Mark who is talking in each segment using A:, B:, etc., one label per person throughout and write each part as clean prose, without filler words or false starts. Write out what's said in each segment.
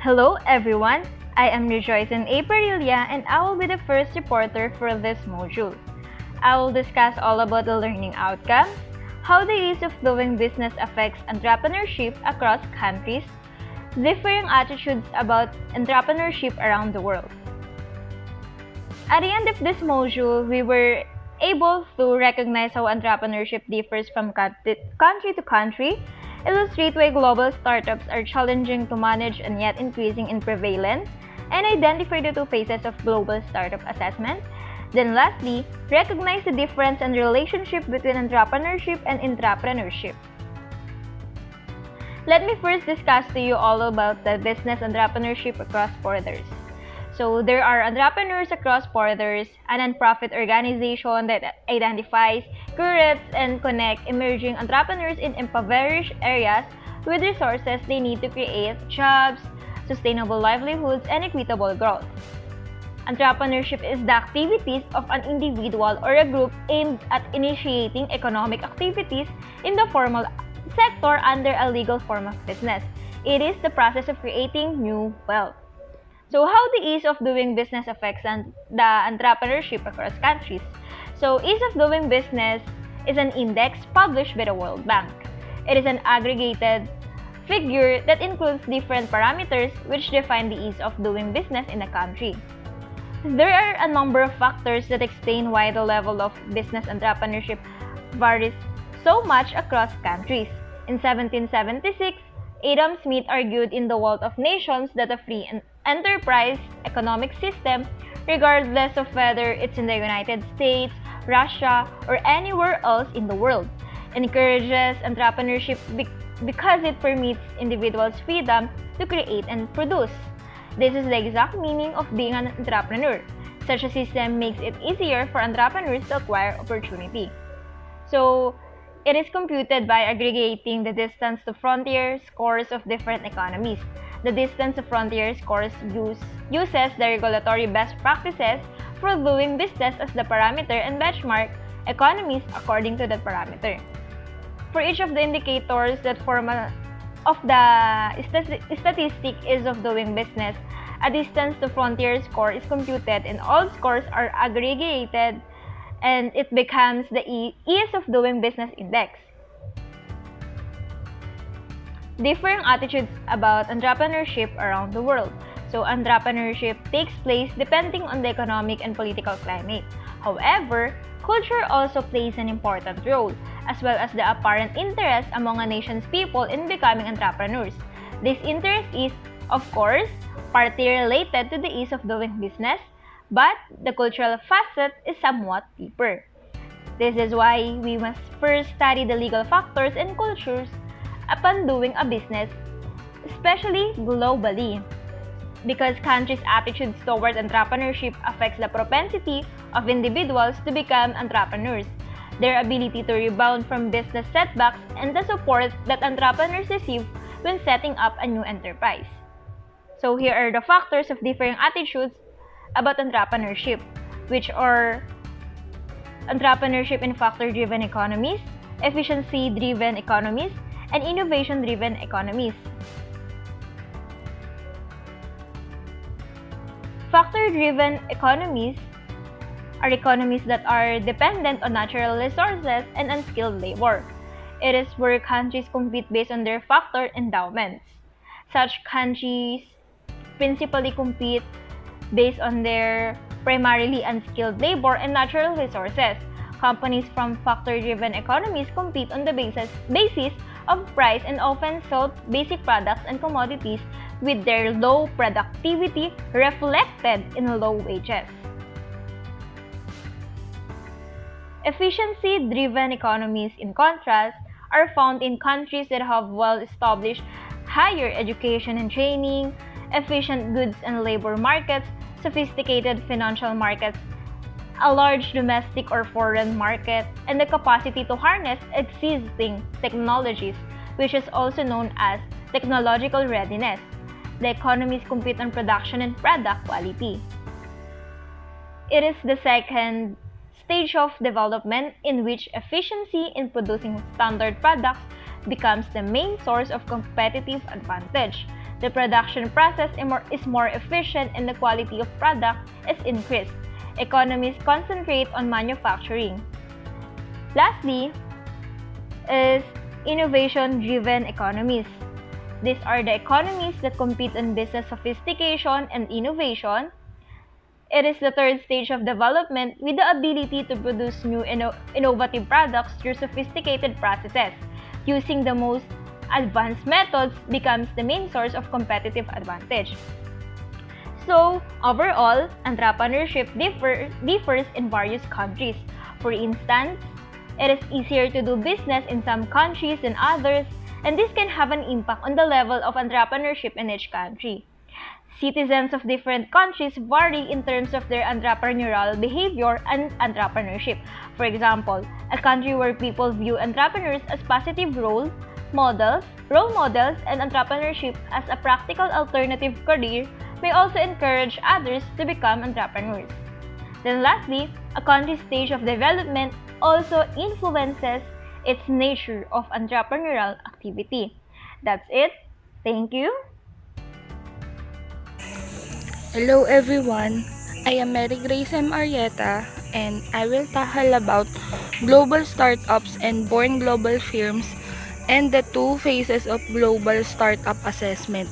A: Hello everyone, I am Rejoicen Aparilia and I will be the first reporter for this module. I will discuss all about the learning outcomes, how the ease of doing business affects entrepreneurship across countries, differing attitudes about entrepreneurship around the world. At the end of this module, we were able to recognize how entrepreneurship differs from country to country, illustrate why global startups are challenging to manage and yet increasing in prevalence, and identify the two phases of global startup assessment. Then lastly, recognize the difference and relationship between entrepreneurship and intrapreneurship. Let me first discuss to you all about the business entrepreneurship across borders. So there are entrepreneurs across borders, a non-profit organization that identifies, curates, and connects emerging entrepreneurs in impoverished areas with resources they need to create jobs, sustainable livelihoods, and equitable growth. Entrepreneurship is the activities of an individual or a group aimed at initiating economic activities in the formal sector under a legal form of business. It is the process of creating new wealth. So how the ease of doing business affects the entrepreneurship across countries? So ease of doing business is an index published by the World Bank. It is an aggregated figure that includes different parameters which define the ease of doing business in a country. There are a number of factors that explain why the level of business entrepreneurship varies so much across countries. In 1776, Adam Smith argued in The Wealth of Nations that a free and enterprise economic system, regardless of whether it's in the United States, Russia, or anywhere else in the world, encourages entrepreneurship because it permits individuals freedom to create and produce. This is the exact meaning of being an entrepreneur. Such a system makes it easier for entrepreneurs to acquire opportunity. So, it is computed by aggregating the distance to frontier scores of different economies. The distance to frontier scores uses the regulatory best practices for doing business as the parameter and benchmark economies according to that parameter. For each of the indicators that form of the statistic ease of doing business, a distance to frontier score is computed and all scores are aggregated and it becomes the ease of doing business index. Differing attitudes about entrepreneurship around the world. So entrepreneurship takes place depending on the economic and political climate. However, culture also plays an important role, as well as the apparent interest among a nation's people in becoming entrepreneurs. This interest is, of course, partly related to the ease of doing business, but the cultural facet is somewhat deeper. This is why we must first study the legal factors and cultures upon doing a business, especially globally, because countries' attitudes toward entrepreneurship affects the propensity of individuals to become entrepreneurs, their ability to rebound from business setbacks, and the support that entrepreneurs receive when setting up a new enterprise. So here are the factors of differing attitudes about entrepreneurship, which are entrepreneurship in factor-driven economies, efficiency-driven economies, and innovation-driven economies. Factor-driven economies are economies that are dependent on natural resources and unskilled labor. It is where countries compete based on their factor endowments. Such countries principally compete based on their primarily unskilled labor and natural resources. Companies from factor-driven economies compete on the basis of price and often sell basic products and commodities with their low productivity reflected in low wages. Efficiency-driven economies, in contrast, are found in countries that have well-established higher education and training, efficient goods and labor markets, sophisticated financial markets, a large domestic or foreign market, and the capacity to harness existing technologies, which is also known as technological readiness. The economies compete on production and product quality. It is the second stage of development in which efficiency in producing standard products becomes the main source of competitive advantage. the production process is more efficient and the quality of product is increased. Economies concentrate on manufacturing. Lastly is innovation-driven economies. These are the economies that compete on business sophistication and innovation. It is the third stage of development with the ability to produce new innovative products through sophisticated processes. Using the most advanced methods becomes the main source of competitive advantage. So, overall, entrepreneurship differs in various countries. For instance, it is easier to do business in some countries than others, and this can have an impact on the level of entrepreneurship in each country. Citizens of different countries vary in terms of their entrepreneurial behavior and entrepreneurship. For example, a country where people view entrepreneurs as positive role models, and entrepreneurship as a practical alternative career may also encourage others to become entrepreneurs. Then lastly, a country's stage of development also influences its nature of entrepreneurial activity. That's it. Thank you.
B: Hello everyone, I am Mary Grace M. Arieta and I will tackle about global startups and born global firms and the two phases of global startup assessment.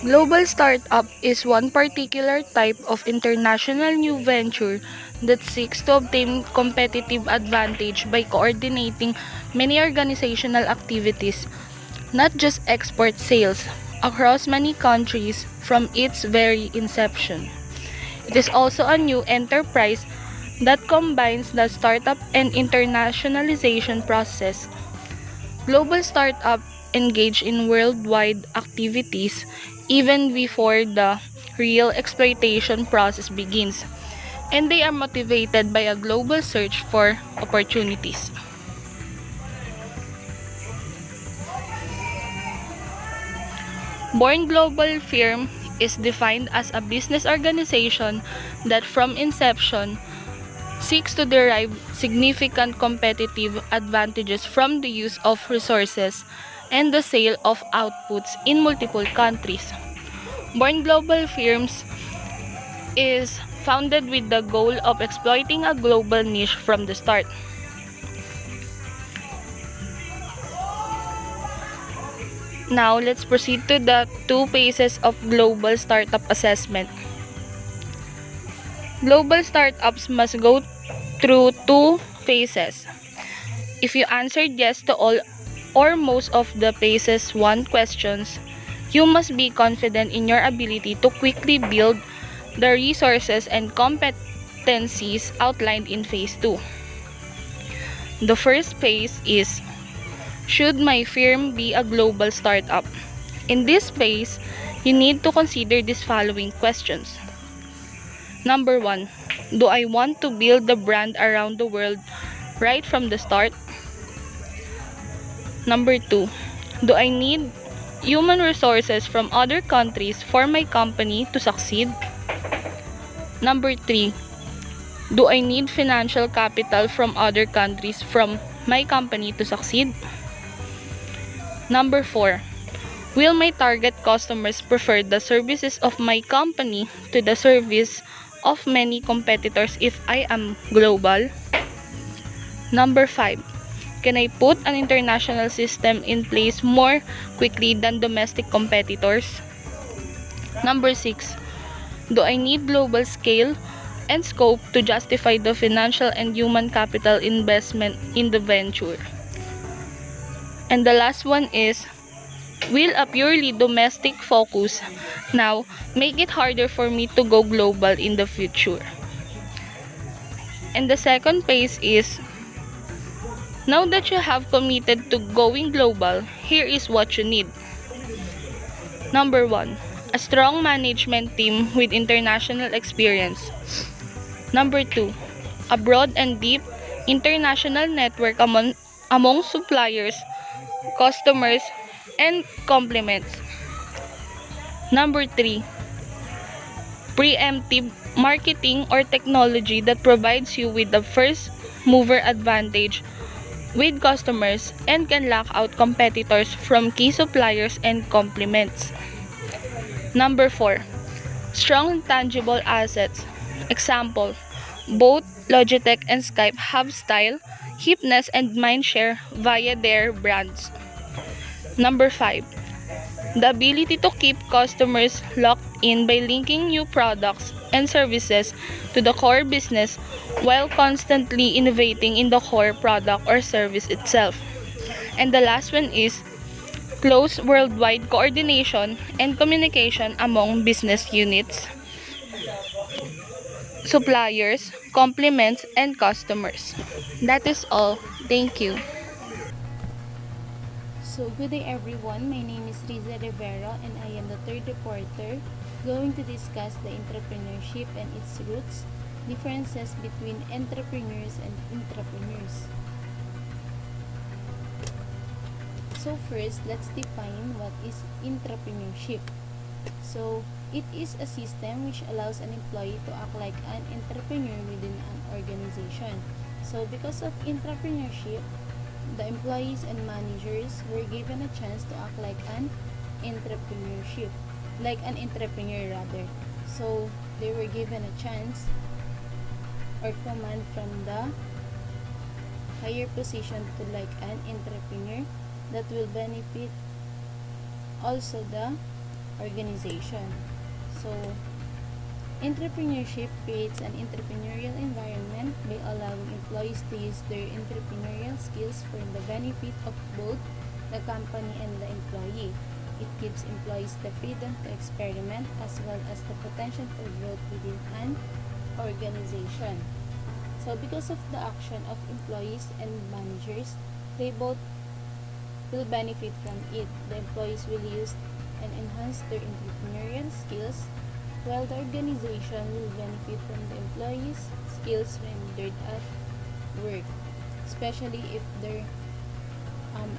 B: Global startup is one particular type of international new venture that seeks to obtain competitive advantage by coordinating many organizational activities, not just export sales, across many countries from its very inception. It is also a new enterprise that combines the startup and internationalization process. Global startup engage in worldwide activities even before the real exploitation process begins, and they are motivated by a global search for opportunities. Born global firm is defined as a business organization that from inception seeks to derive significant competitive advantages from the use of resources and the sale of outputs in multiple countries. Born global firms is founded with the goal of exploiting a global niche from the start. Now, let's proceed to the two phases of global startup assessment. Global startups must go through two phases. If you answered yes to all or most of the phases 1 questions, you must be confident in your ability to quickly build the resources and competencies outlined in phase 2. The first phase is, should my firm be a global startup? In this phase, you need to consider these following questions. Number 1, do I want to build the brand around the world right from the start? Number 2, do I need human resources from other countries for my company to succeed? Number 3, do I need financial capital from other countries from my company to succeed? Number 4, will my target customers prefer the services of my company to the service of many competitors if I am global? Number 5, can I put an international system in place more quickly than domestic competitors? Number 6, do I need global scale and scope to justify the financial and human capital investment in the venture? And the last one is, will a purely domestic focus now make it harder for me to go global in the future? And the second phase is, now that you have committed to going global, here is what you need. Number 1, a strong management team with international experience. Number 2, a broad and deep international network among suppliers, customers, and complements. Number 3, preemptive marketing or technology that provides you with the first mover advantage with customers and can lock out competitors from key suppliers and complements. Number 4. Strong tangible assets. Example, both Logitech and Skype have style, hipness, and mindshare via their brands. Number 5. The ability to keep customers locked in by linking new products and services to the core business while constantly innovating in the core product or service itself. And the last one is close worldwide coordination and communication among business units, suppliers, complements, and customers. That is all. Thank you.
C: So, good day everyone. My name is Riza Rivera and I am the third reporter going to discuss the entrepreneurship and its roots, differences between entrepreneurs and intrapreneurs. So, first, let's define what is intrapreneurship. So, it is a system which allows an employee to act like an entrepreneur within an organization. So, because of intrapreneurship, the employees and managers were given a chance to act like an entrepreneur rather. So they were given a chance or command from the higher position to like an entrepreneur that will benefit also the organization. So entrepreneurship creates an entrepreneurial environment by allowing employees to use their entrepreneurial skills for the benefit of both the company and the employee. It gives employees the freedom to experiment as well as the potential for growth within an organization. So because of the action of employees and managers, they both will benefit from it. The employees will use and enhance their entrepreneurial skills, while the organization will benefit from the employees' skills rendered at work, especially if their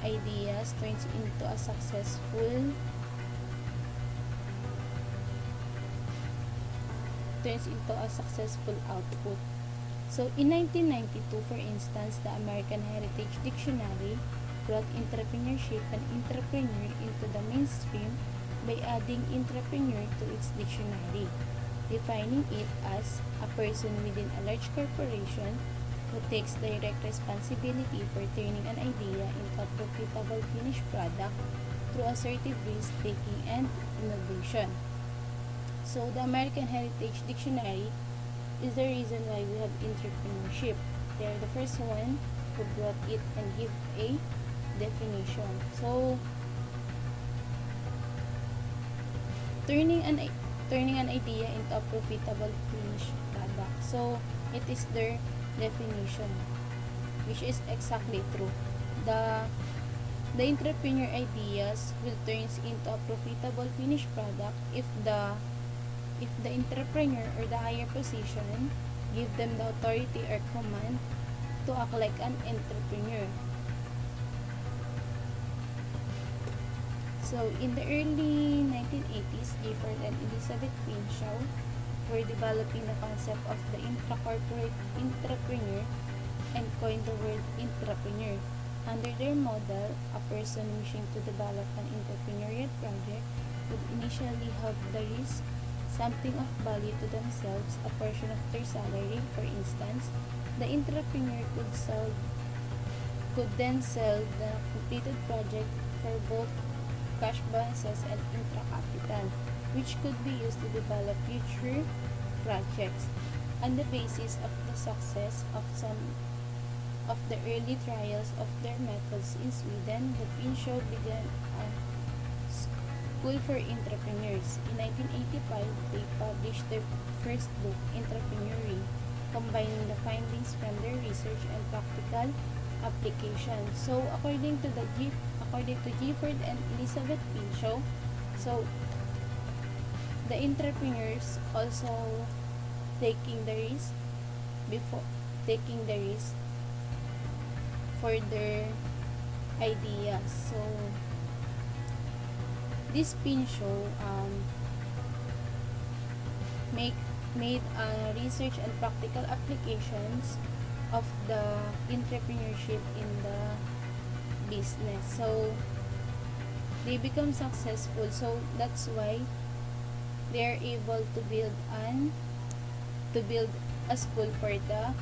C: ideas turns into a successful output. So in 1992, for instance, the American Heritage Dictionary brought entrepreneurship and entrepreneur into the mainstream by adding entrepreneur to its dictionary, defining it as a person within a large corporation who takes direct responsibility for turning an idea into a profitable finished product through assertive risk-taking and innovation. So the American Heritage Dictionary is the reason why we have entrepreneurship. They are the first one who brought it and give a definition. So turning an idea into a profitable finished product. So it is their definition, which is exactly true. The entrepreneur ideas will turn into a profitable finished product if the entrepreneur or the higher position give them the authority or command to act like an entrepreneur. So, in the early 1980s, Gifford and Elizabeth Crenshaw were developing the concept of the intracorporate entrepreneur and coined the word intrapreneur. Under their model, a person wishing to develop an entrepreneurial project would initially have the risk something of value to themselves, a portion of their salary, for instance. The entrepreneur could then sell the completed project for both cash balances and intra-capital, which could be used to develop future projects. On the basis of the success of some of the early trials of their methods in Sweden, the Crenshaw began a school for entrepreneurs. In 1985, they published their first book, Intrapreneuring, combining the findings from their research and practical application. So, according to Gifford and Elizabeth Crenshaw, so the entrepreneurs also taking the risk for their ideas. So this Crenshaw made research and practical applications of the entrepreneurship in the business. So they become successful. So that's why they are able to build a school for the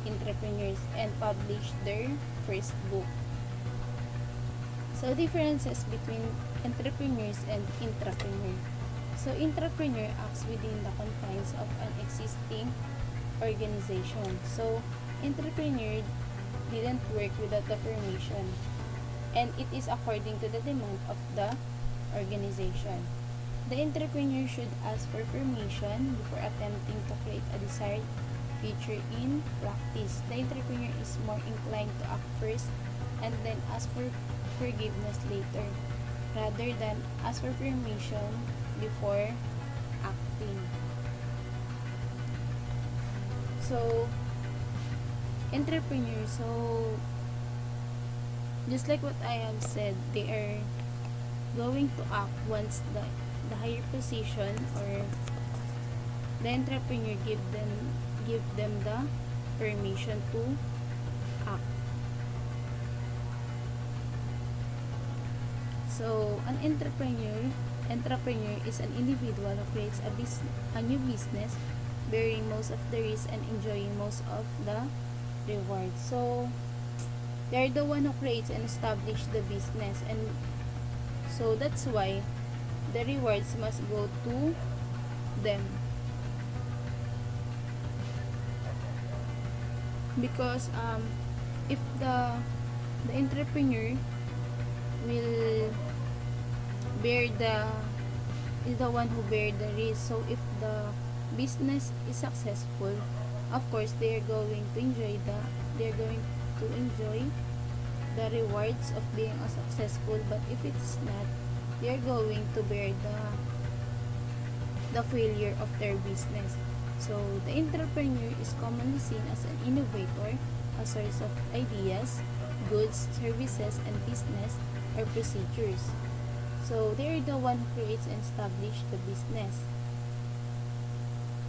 C: entrepreneurs and publish their first book. So differences between entrepreneurs and intrapreneur. So intrapreneur acts within the confines of an existing organization. So entrepreneur didn't work without the permission, and it is according to the demand of the organization. The entrepreneur should ask for permission before attempting to create a desired future in practice. The entrepreneur is more inclined to act first and then ask for forgiveness later, rather than ask for permission before acting. So, entrepreneur, so just like what I have said, they are going to act once the higher position or the entrepreneur give them the permission to act. So an entrepreneur is an individual who creates a new business, bearing most of the risk and enjoying most of the rewards. So they're the one who creates and establishes the business, and so that's why the rewards must go to them, because if the entrepreneur will bear is the one who bear the risk. So if the business is successful, of course they're going to enjoy the rewards of being successful. But if it's not, they're going to bear the failure of their business. So the entrepreneur is commonly seen as an innovator, a source of ideas, goods, services, and business or procedures. So they are the one who creates and establishes the business.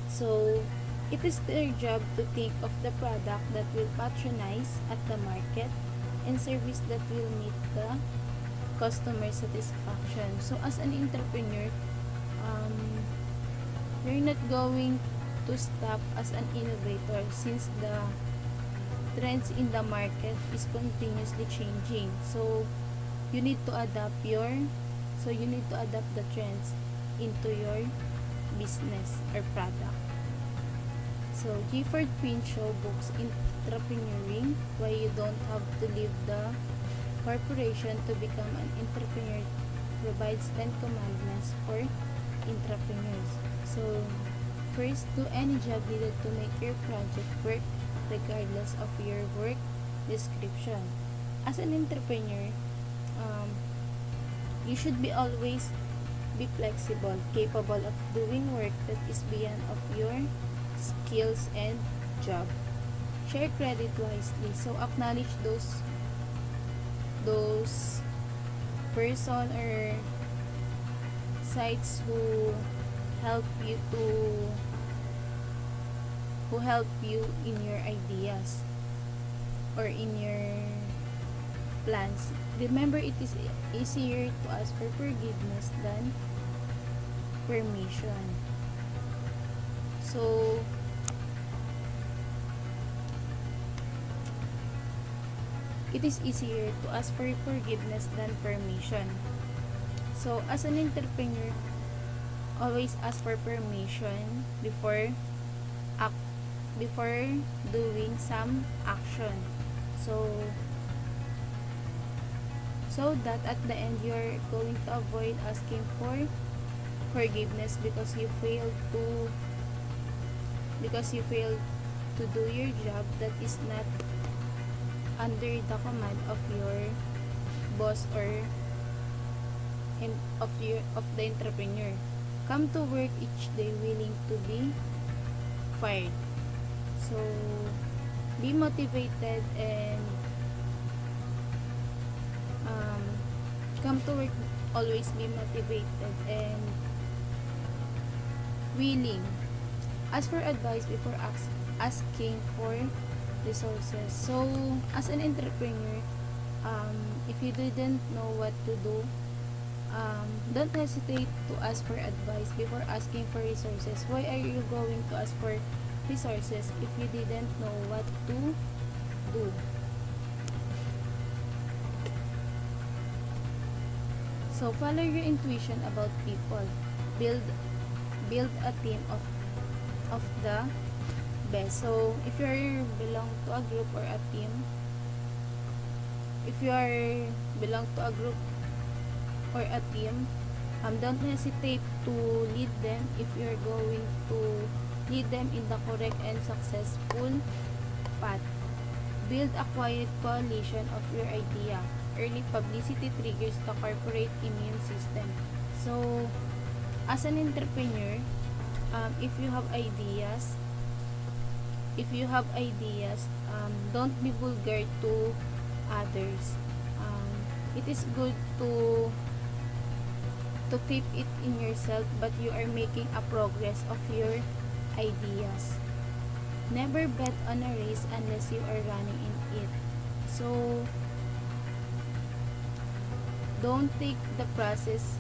C: So it is their job to think of the product that will patronize at the market and service that will meet the customer satisfaction. So as an entrepreneur, you're not going to stop as an innovator, since the trends in the market is continuously changing. So you need to adapt the trends into your business or product. So Gifford Pinchot books Entrepreneuring, Why You Don't Have to Leave the Corporation to Become an Entrepreneur, provides 10 commandments for entrepreneurs. So first, do any job needed to make your project work regardless of your work description. As an entrepreneur, you should always be flexible, capable of doing work that is beyond of your skills and job. Share credit wisely. So acknowledge those person or sites who help you in your ideas or in your plans. Remember, it is easier to ask for forgiveness than permission. So it is easier to ask for forgiveness than permission. So as an entrepreneur, always ask for permission before doing some action. So that at the end you're going to avoid asking for forgiveness because you failed to do your job that is not under the command of your boss or of the entrepreneur. Come to work each day willing to be fired. So be motivated and come to work, always be motivated and willing. Ask for advice before asking for resources. So, as an entrepreneur, if you didn't know what to do, don't hesitate to ask for advice before asking for resources. Why are you going to ask for resources if you didn't know what to do? So follow your intuition about people. Build a team of the best. So if you belong to a group or a team, if you are belong to a group or a team, don't hesitate to lead them if you're going to lead them in the correct and successful path. Build a quiet coalition of your idea. Early publicity triggers the corporate immune system. So, as an entrepreneur, if you have ideas, don't be vulgar to others. It is good to keep it in yourself, but you are making a progress of your ideas. Never bet on a race unless you are running in it. So, don't take the process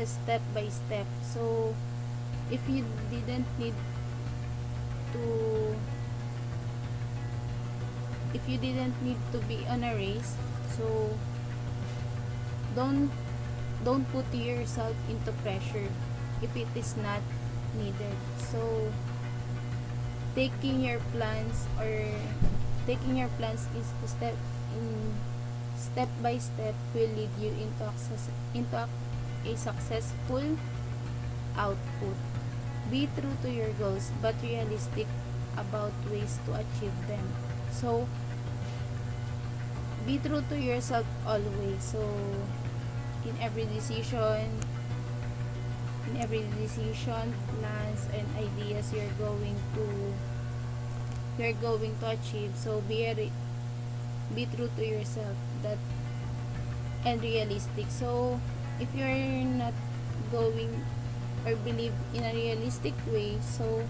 C: step by step. So, if you didn't need to be on a race, so don't put yourself into pressure if it is not needed. So taking your plans is step by step will lead you into a successful output. Be true to your goals but realistic about ways to achieve them. So be true to yourself always. So in every decision, plans and ideas you're going to achieve, so be true to yourself that and realistic. So if you're not going or believe in a realistic way, so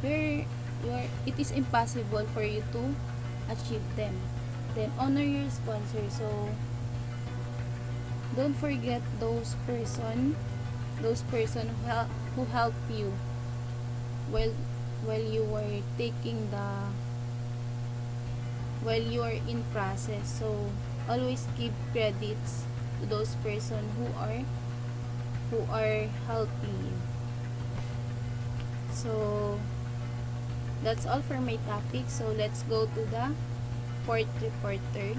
C: it is impossible for you to achieve them. Then honor your sponsor. So don't forget those person who help you while you are in process. So always give credits to those person who are helping you. So that's all for my topic. So let's go to the fourth reporter,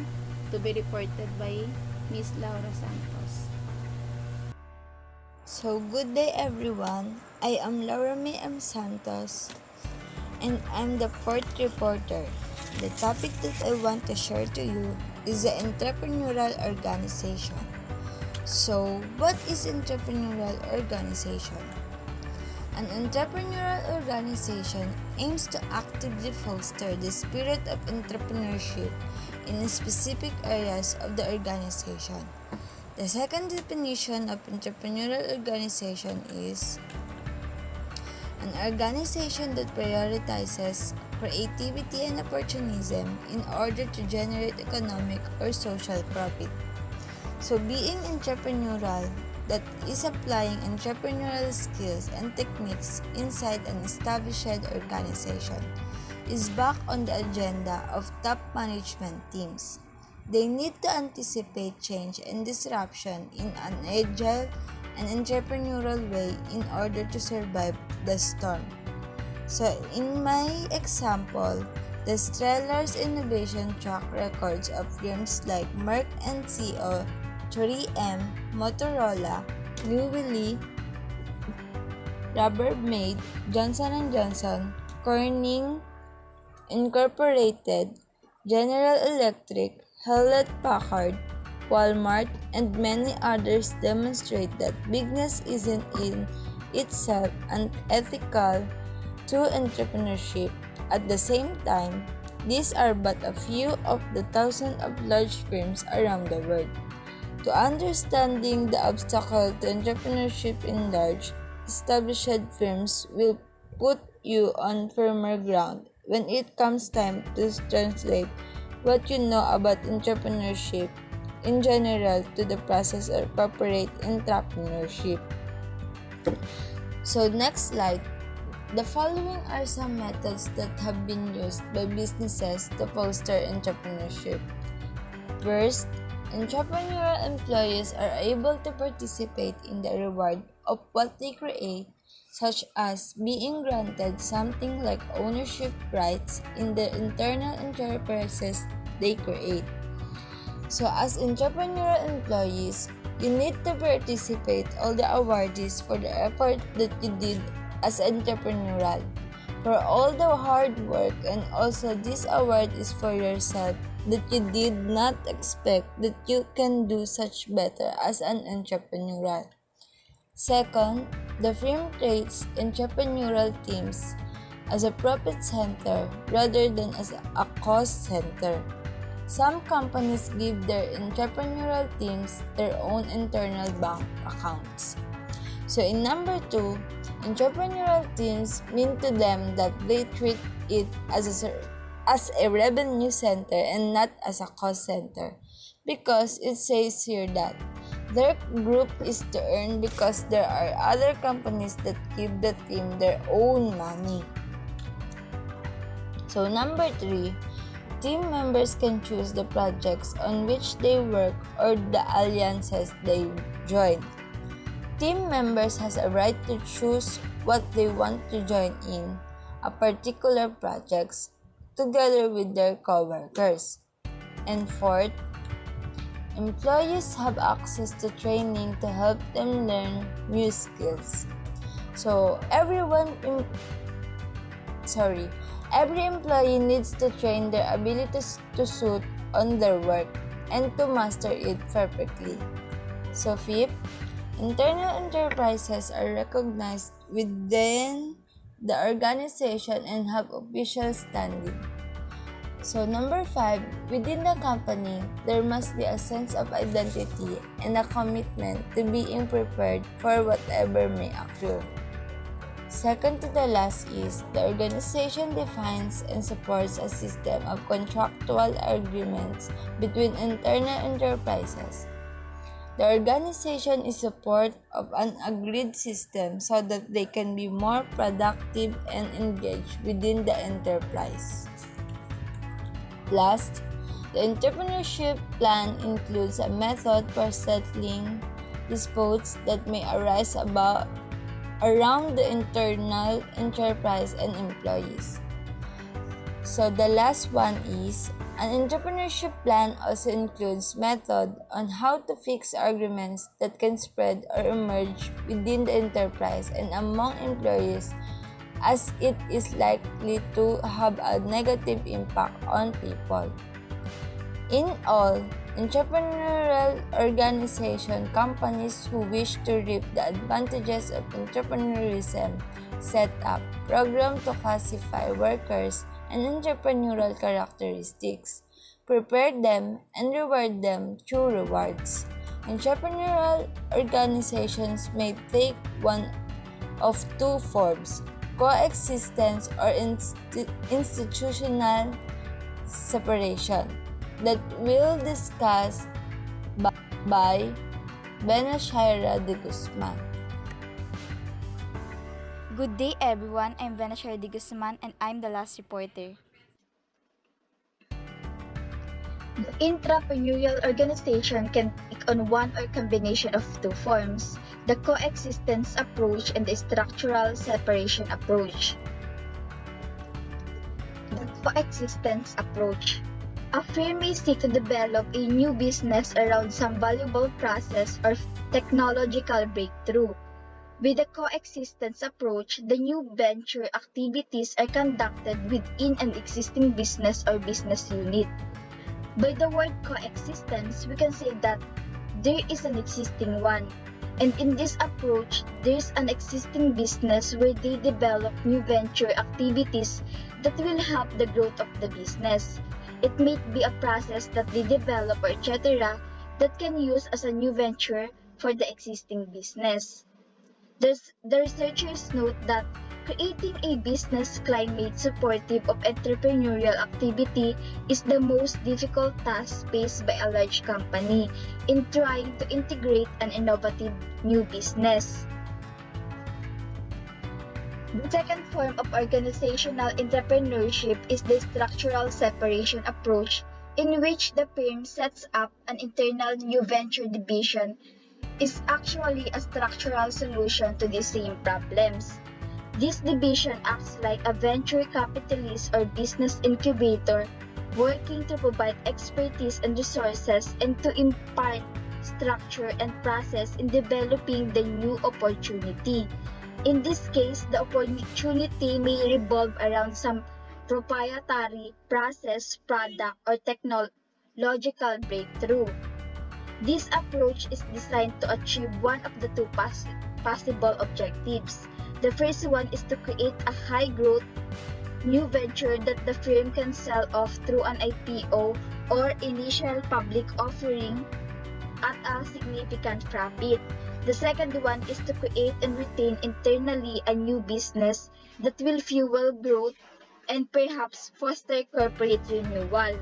C: to be reported by Miss Laura Santos.
D: So, good day everyone. I am Laura May M. Santos and I'm the fourth reporter. The topic that I want to share to you is the entrepreneurial organization. So, what is entrepreneurial organization? An entrepreneurial organization aims to actively foster the spirit of entrepreneurship in specific areas of the organization. The second definition of entrepreneurial organization is an organization that prioritizes creativity and opportunism in order to generate economic or social profit. So being entrepreneurial, that is applying entrepreneurial skills and techniques inside an established organization, is back on the agenda of top management teams. They need to anticipate change and disruption in an agile and entrepreneurial way in order to survive the storm. So in my example, the stellar innovation track records of firms like Merck and Co., 3M, Motorola, Newly, Rubbermaid, Johnson & Johnson, Corning Incorporated, General Electric, Hewlett-Packard, Walmart, and many others demonstrate that business isn't in itself unethical to entrepreneurship. At the same time, these are but a few of the thousands of large firms around the world. To understanding the obstacle to entrepreneurship in large, established firms will put you on firmer ground when it comes time to translate what you know about entrepreneurship in general to the process of corporate entrepreneurship. So next slide. The following are some methods that have been used by businesses to foster entrepreneurship. First, entrepreneurial employees are able to participate in the reward of what they create, such as being granted something like ownership rights in the internal enterprises they create. So as entrepreneurial employees, you need to participate all the awardees for the effort that you did as entrepreneurial, for all the hard work, and also this award is for yourself that you did not expect that you can do such better as an entrepreneurial. Second, the firm treats entrepreneurial teams as a profit center rather than as a cost center. Some companies give their entrepreneurial teams their own internal bank accounts. So in number 2, entrepreneurial teams mean to them that they treat it as a revenue center and not as a cost center, because it says here that their group is to earn because there are other companies that give the team their own money. So number 3, team members can choose the projects on which they work or the alliances they join. Team members has a right to choose what they want to join in a particular projects together with their coworkers. And fourth, employees have access to training to help them learn new skills. So every employee needs to train their abilities to suit on their work and to master it perfectly. So fifth, internal enterprises are recognized within the organization and have official standing. So number 5, within the company, there must be a sense of identity and a commitment to being prepared for whatever may occur. Second to the last is, the organization defines and supports a system of contractual agreements between internal enterprises. The organization is support of an agreed system so that they can be more productive and engaged within the enterprise. Last, the entrepreneurship plan includes a method for settling disputes that may arise around the internal enterprise and employees. So the last one is, an entrepreneurship plan also includes method on how to fix arguments that can spread or emerge within the enterprise and among employees, as it is likely to have a negative impact on people. In all, entrepreneurial organization companies who wish to reap the advantages of entrepreneurism set up programs to classify workers and entrepreneurial characteristics, prepare them, and reward them through rewards. Entrepreneurial organizations may take one of two forms: coexistence or institutional separation, that will discuss by Benashira de Guzman.
E: Good day everyone, I'm Benashira de Guzman and I'm the last reporter.
F: The intrapreneurial organization can take on one or combination of two forms: the coexistence approach and the structural separation approach. The coexistence approach. A firm may seek to develop a new business around some valuable process or technological breakthrough. With the coexistence approach, the new venture activities are conducted within an existing business or business unit. By the word coexistence, we can say that there is an existing one, and in this approach, there is an existing business where they develop new venture activities that will help the growth of the business. It may be a process that they develop or etc. that can use as a new venture for the existing business. The researchers note that Creating a business climate supportive of entrepreneurial activity is the most difficult task faced by a large company in trying to integrate an innovative new business. The second form of organizational entrepreneurship is the structural separation approach, in which the firm sets up an internal new venture division is actually a structural solution to the same problems. This division acts like a venture capitalist or business incubator, working to provide expertise and resources and to impart structure and process in developing the new opportunity. In this case, the opportunity may revolve around some proprietary process, product, or technological breakthrough. This approach is designed to achieve one of the two possible objectives. The first one is to create a high-growth new venture that the firm can sell off through an IPO or initial public offering at a significant profit. The second one is to create and retain internally a new business that will fuel growth and perhaps foster corporate renewal.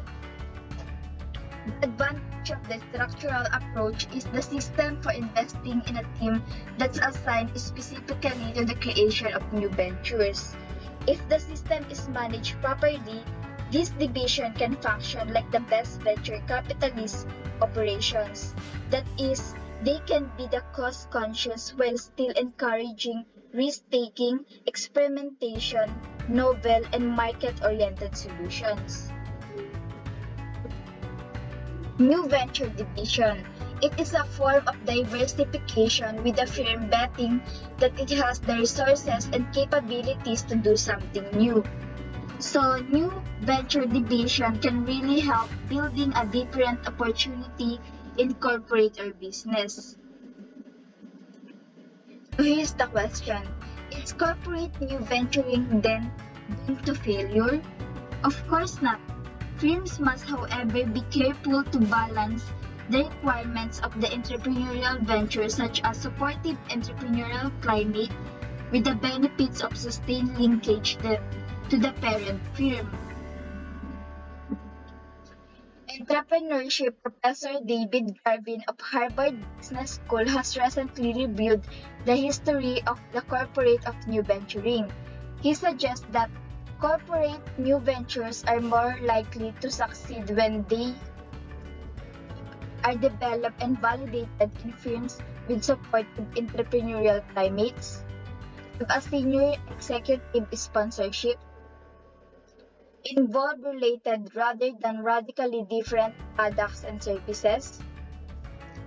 F: The advantage of the structural approach is the system for investing in a team that's assigned specifically to the creation of new ventures. If the system is managed properly, this division can function like the best venture capitalist operations. That is, they can be the cost-conscious while still encouraging risk-taking, experimentation, novel, and market-oriented solutions. New venture division. It is a form of diversification with the firm betting that it has the resources and capabilities to do something new. So, new venture division can really help building a different opportunity in corporate or business. So here's the question. Is corporate new venturing then doomed to failure? Of course not. Firms must, however, be careful to balance the requirements of the entrepreneurial venture, such as supportive entrepreneurial climate, with the benefits of sustained linkage to the parent firm. Entrepreneurship professor David Garvin of Harvard Business School has recently reviewed the history of the corporate of new venturing. He suggests that corporate new ventures are more likely to succeed when they are developed and validated in firms with supportive entrepreneurial climates, with a senior executive sponsorship, involve related rather than radically different products and services,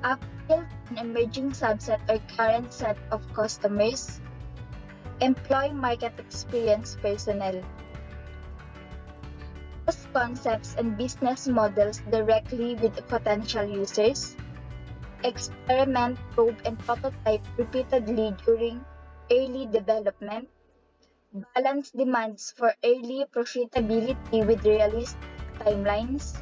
F: appeal to an emerging subset or current set of customers, employ market experienced personnel. Test concepts and business models directly with potential users, experiment, probe, and prototype repeatedly during early development, balance demands for early profitability with realistic timelines,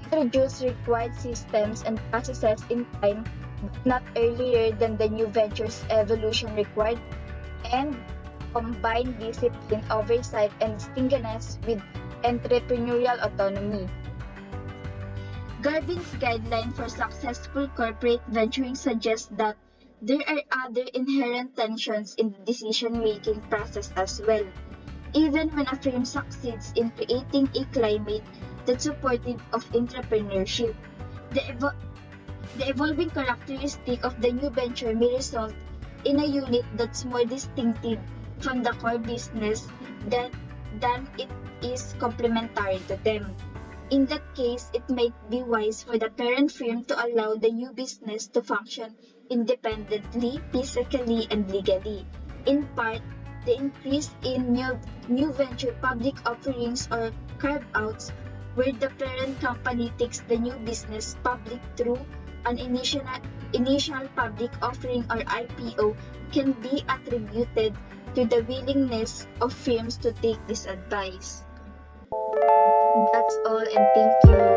F: introduce required systems and processes in time but not earlier than the new venture's evolution required, and combine discipline, oversight, and stinginess with entrepreneurial autonomy. Garvin's guideline for successful corporate venturing suggests that there are other inherent tensions in the decision-making process as well. Even when a firm succeeds in creating a climate that's supportive of entrepreneurship, the evolving characteristic of the new venture may result in a unit that's more distinctive from the core business than it is complementary to them. In that case, it might be wise for the parent firm to allow the new business to function independently, physically, and legally. In part, the increase in new venture public offerings or carve-outs, where the parent company takes the new business public through an initial public offering or IPO, can be attributed to the willingness of firms to take this advice. That's all, and thank you.